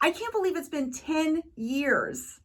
I can't believe it's been 10 years.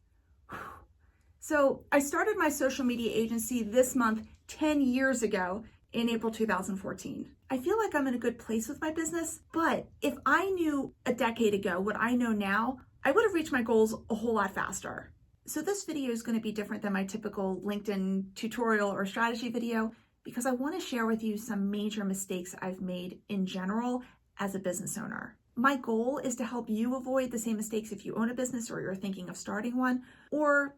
So I started my social media agency this month 10 years ago in April 2014. I feel like I'm in a good place with my business, but if I knew a decade ago what I know now, I would have reached my goals a whole lot faster. So this video is going to be different than my typical LinkedIn tutorial or strategy video because I want to share with you some major mistakes I've made in general as a business owner. My goal is to help you avoid the same mistakes if you own a business or you're thinking of starting one, or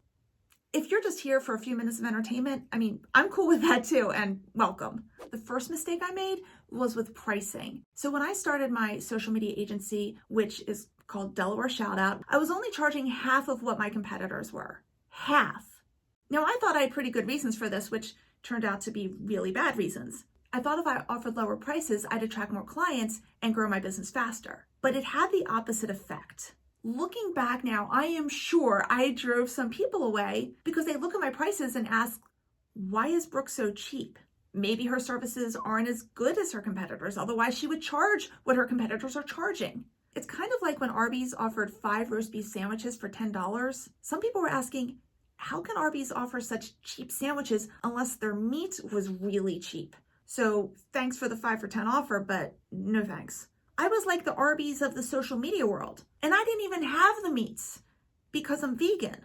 if you're just here for a few minutes of entertainment, I'm cool with that too, and welcome. The first mistake I made was with pricing. So when I started my social media agency, which is called Delaware Shoutout, I was only charging half of what my competitors were. Half. Now I thought I had pretty good reasons for this, which turned out to be really bad reasons. I thought if I offered lower prices, I'd attract more clients and grow my business faster. But it had the opposite effect. Looking back now, I am sure I drove some people away because they look at my prices and ask, why is Brooke so cheap? Maybe her services aren't as good as her competitors, otherwise she would charge what her competitors are charging. It's kind of like when Arby's offered 5 roast beef sandwiches for $10. Some people were asking, how can Arby's offer such cheap sandwiches unless their meat was really cheap? So thanks for the 5 for $10 offer, but no thanks. I was like the Arby's of the social media world, and I didn't even have the meats because I'm vegan.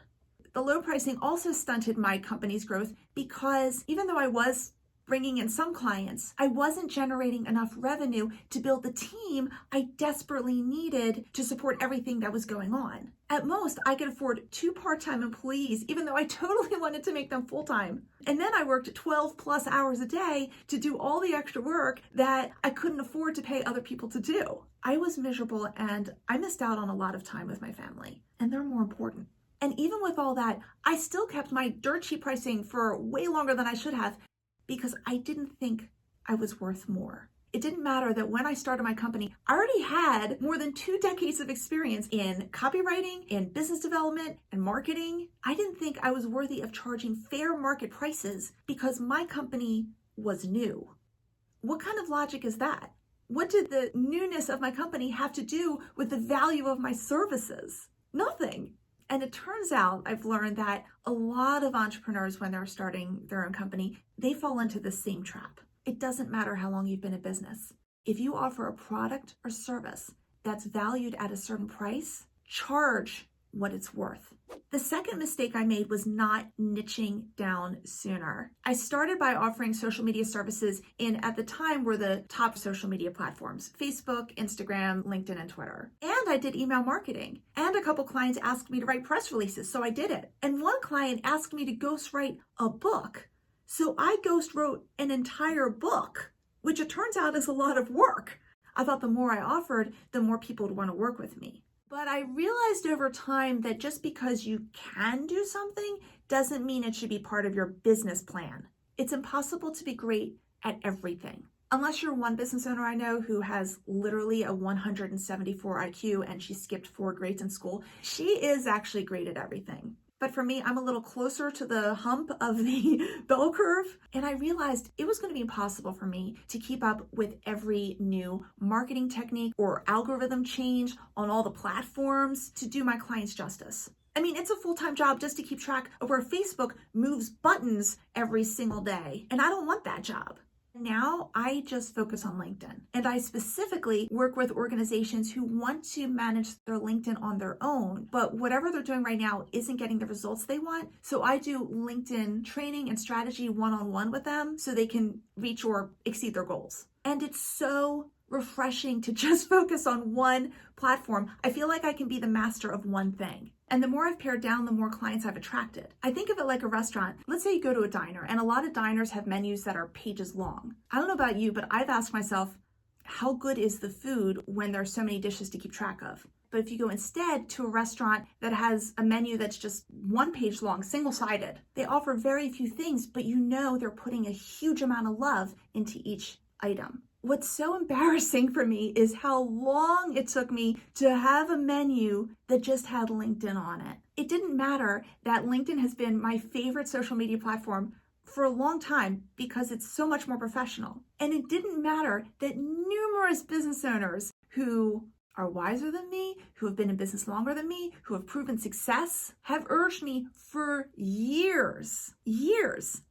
The low pricing also stunted my company's growth because even though I was bringing in some clients, I wasn't generating enough revenue to build the team I desperately needed to support everything that was going on. At most, I could afford 2 part-time employees, even though I totally wanted to make them full-time. And then I worked 12 plus hours a day to do all the extra work that I couldn't afford to pay other people to do. I was miserable and I missed out on a lot of time with my family, and they're more important. And even with all that, I still kept my dirt cheap pricing for way longer than I should have because I didn't think I was worth more. It didn't matter that when I started my company, I already had more than 2 decades of experience in copywriting, in business development, and marketing. I didn't think I was worthy of charging fair market prices because my company was new. What kind of logic is that? What did the newness of my company have to do with the value of my services? Nothing. And it turns out I've learned that a lot of entrepreneurs, when they're starting their own company, they fall into the same trap. It doesn't matter how long you've been in business. If you offer a product or service that's valued at a certain price, charge what it's worth. The second mistake I made was not niching down sooner. I started by offering social media services in, at the time, were the top social media platforms: Facebook, Instagram, LinkedIn, and Twitter. And I did email marketing. And a couple clients asked me to write press releases, so I did it. And one client asked me to ghostwrite a book. So I ghost wrote an entire book, which it turns out is a lot of work. I thought the more I offered, the more people would want to work with me. But I realized over time that just because you can do something doesn't mean it should be part of your business plan. It's impossible to be great at everything. Unless you're one business owner I know who has literally a 174 IQ and she skipped 4 grades in school. She is actually great at everything. But for me, I'm a little closer to the hump of the bell curve. And I realized it was going to be impossible for me to keep up with every new marketing technique or algorithm change on all the platforms to do my clients justice. It's a full-time job just to keep track of where Facebook moves buttons every single day. And I don't want that job. Now I just focus on LinkedIn, and I specifically work with organizations who want to manage their LinkedIn on their own, but whatever they're doing right now isn't getting the results they want. So I do LinkedIn training and strategy one-on-one with them so they can reach or exceed their goals. And it's so refreshing to just focus on one platform. I feel like I can be the master of one thing. And the more I've pared down, the more clients I've attracted. I think of it like a restaurant. Let's say you go to a diner, and a lot of diners have menus that are pages long. I don't know about you, but I've asked myself, how good is the food when there's so many dishes to keep track of? But if you go instead to a restaurant that has a menu that's just 1 page long, single-sided, they offer very few things, but you know they're putting a huge amount of love into each item. What's so embarrassing for me is how long it took me to have a menu that just had LinkedIn on it. It didn't matter that LinkedIn has been my favorite social media platform for a long time because it's so much more professional. And it didn't matter that numerous business owners who are wiser than me, who have been in business longer than me, who have proven success, have urged me for years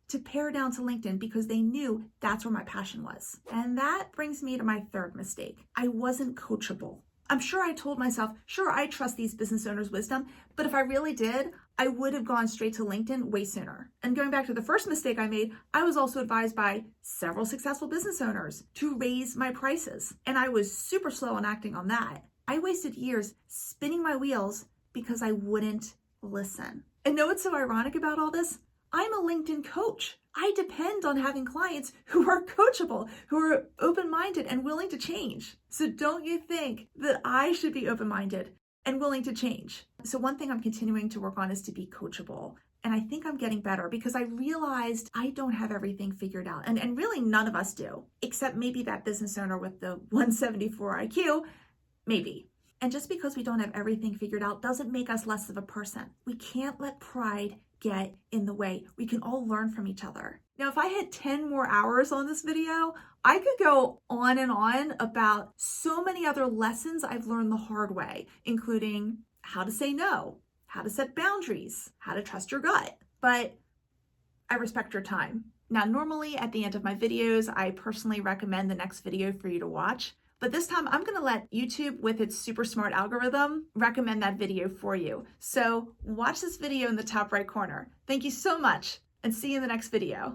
to pare down to LinkedIn because they knew that's where my passion was. And that brings me to my third mistake. I wasn't coachable. I'm sure I told myself, sure, I trust these business owners' wisdom, but if I really did, I would have gone straight to LinkedIn way sooner. And going back to the first mistake I made, I was also advised by several successful business owners to raise my prices. And I was super slow on acting on that. I wasted years spinning my wheels because I wouldn't listen. And know what's so ironic about all this? I'm a LinkedIn coach. I depend on having clients who are coachable, who are open-minded and willing to change. So don't you think that I should be open-minded and willing to change? So one thing I'm continuing to work on is to be coachable. And I think I'm getting better because I realized I don't have everything figured out. And really none of us do, except maybe that business owner with the 174 IQ, maybe. And just because we don't have everything figured out doesn't make us less of a person. We can't let pride get in the way. We can all learn from each other. Now, if I had 10 more hours on this video, I could go on and on about so many other lessons I've learned the hard way, including how to say no, how to set boundaries, how to trust your gut. But I respect your time. Now, normally at the end of my videos, I personally recommend the next video for you to watch. But this time I'm gonna let YouTube, with its super smart algorithm, recommend that video for you. So watch this video in the top right corner. Thank you so much, and see you in the next video.